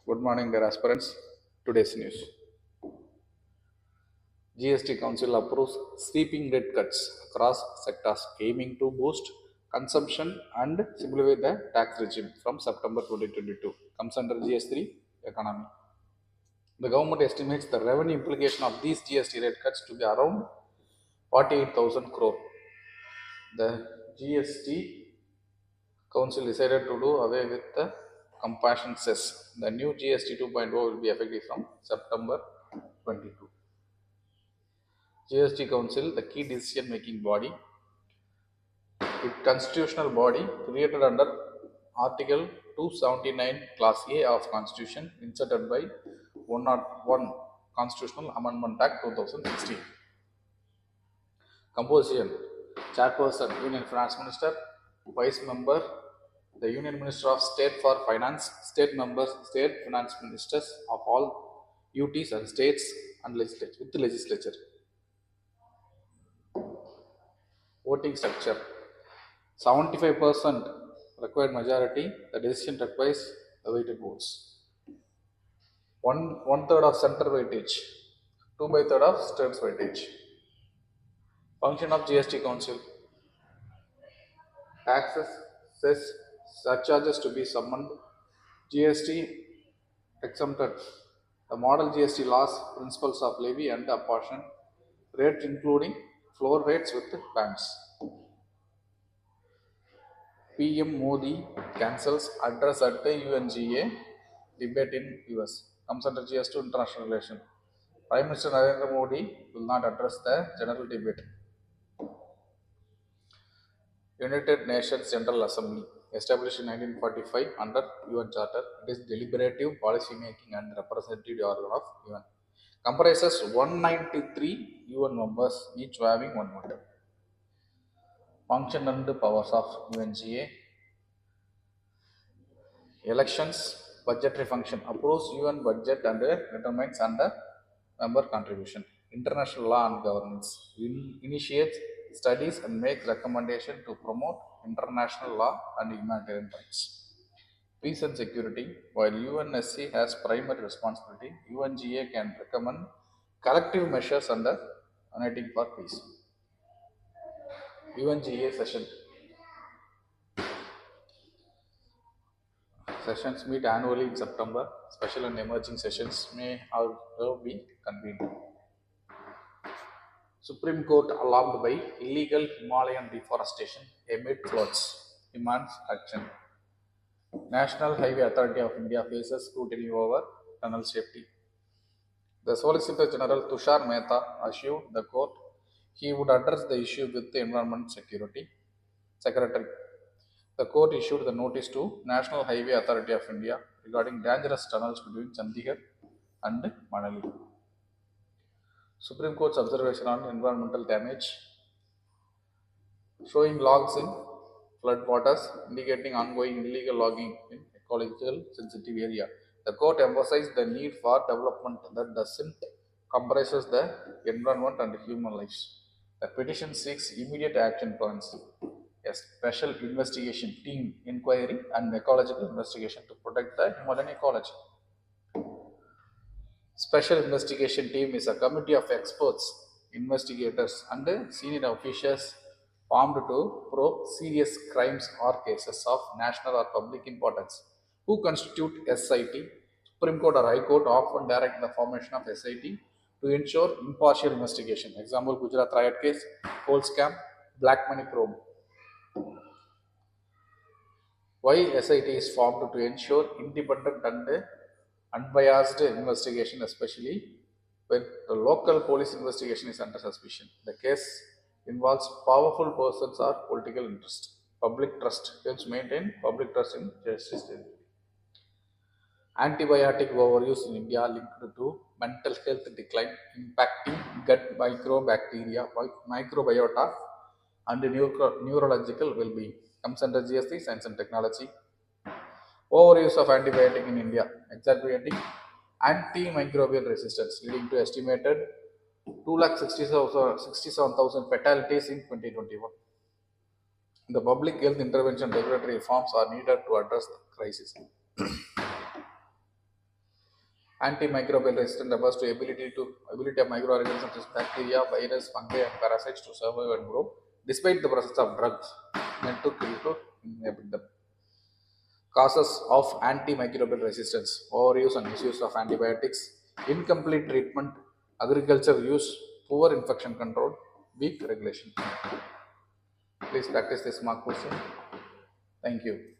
Good morning, dear aspirants. Today's news. GST Council approves sweeping rate cuts across sectors aiming to boost consumption and simplify the tax regime from September 2022. Comes under GS3 economy. The government estimates the revenue implication of these GST rate cuts to be around 48,000 crore. The GST Council decided to do away with the compassion cess. The new GST 2.0 will be effective from September 22. GST Council, the key decision making body, it constitutional body created under Article 279 Class A of Constitution inserted by 101 Constitutional Amendment Act 2016. Composition: Chairperson Union Finance Minister, Vice Member the Union Minister of State for Finance, State Members, State Finance Ministers of all UTs and states and legislature with the legislature. Voting structure: 75% required majority, the decision requires the weighted votes. One third of center weightage, 2/3 of states weightage. Function of GST Council: taxes, cess, surcharges to be summoned, GST exempted. The model GST laws, principles of levy and apportion, rates including floor rates with bands. PM Modi cancels address at the UNGA debate in US. Comes under GS2 international relation. Prime Minister Narendra Modi will not address the general debate. United Nations General Assembly, established in 1945 under UN Charter, it is deliberative, policy making and representative organ of UN. Comprises 193 UN members, each having one vote. Function and powers of UNGA: elections, budgetary function, approves UN budget and determines under member contribution. International law and governance, initiates studies and makes recommendation to promote international law and humanitarian rights. Peace and security, while UNSC has primary responsibility, UNGA can recommend collective measures under uniting for peace. UNGA sessions meet annually in September. Special and emerging sessions may however be convened. Supreme Court alarmed by illegal Himalayan deforestation amid floods, demands action. National Highway Authority of India faces scrutiny over tunnel safety. The Solicitor General Tushar Mehta assured the court he would address the issue with the Environment Security Secretary. The court issued the notice to National Highway Authority of India regarding dangerous tunnels between Chandigarh and Manali. Supreme Court's observation on environmental damage, showing logs in floodwaters indicating ongoing illegal logging in ecological sensitive area. The court emphasized the need for development that doesn't compromises the environment and human lives. The petition seeks immediate action plans, a special investigation team inquiry and ecological investigation to protect the Himalayan ecology. Special investigation team is a committee of experts, investigators, and senior officials formed to probe serious crimes or cases of national or public importance. Who constitute SIT? Supreme Court or High Court often direct the formation of SIT to ensure impartial investigation. Example: Gujarat riot case, coal scam, black money probe. Why SIT is formed? To ensure independent and unbiased investigation, especially when the local police investigation is under suspicion. The case involves powerful persons or political interest. Public trust helps maintain public trust in justice. Antibiotic overuse in India linked to mental health decline, impacting gut microbiota, and neurological well-being. Comes under GST, Science and Technology. Overuse of antibiotic in India, exacerbating antimicrobial resistance, leading to estimated 2,67,000 fatalities in 2021. The public health intervention regulatory reforms are needed to address the crisis. Antimicrobial resistance refers to ability of microorganisms such as bacteria, virus, fungi, and parasites to survive and grow despite the presence of drugs meant to kill to inhibit them. Causes of antimicrobial resistance: overuse and misuse of antibiotics, incomplete treatment, agriculture use, poor infection control, weak regulation. Please practice this mark question. Thank you.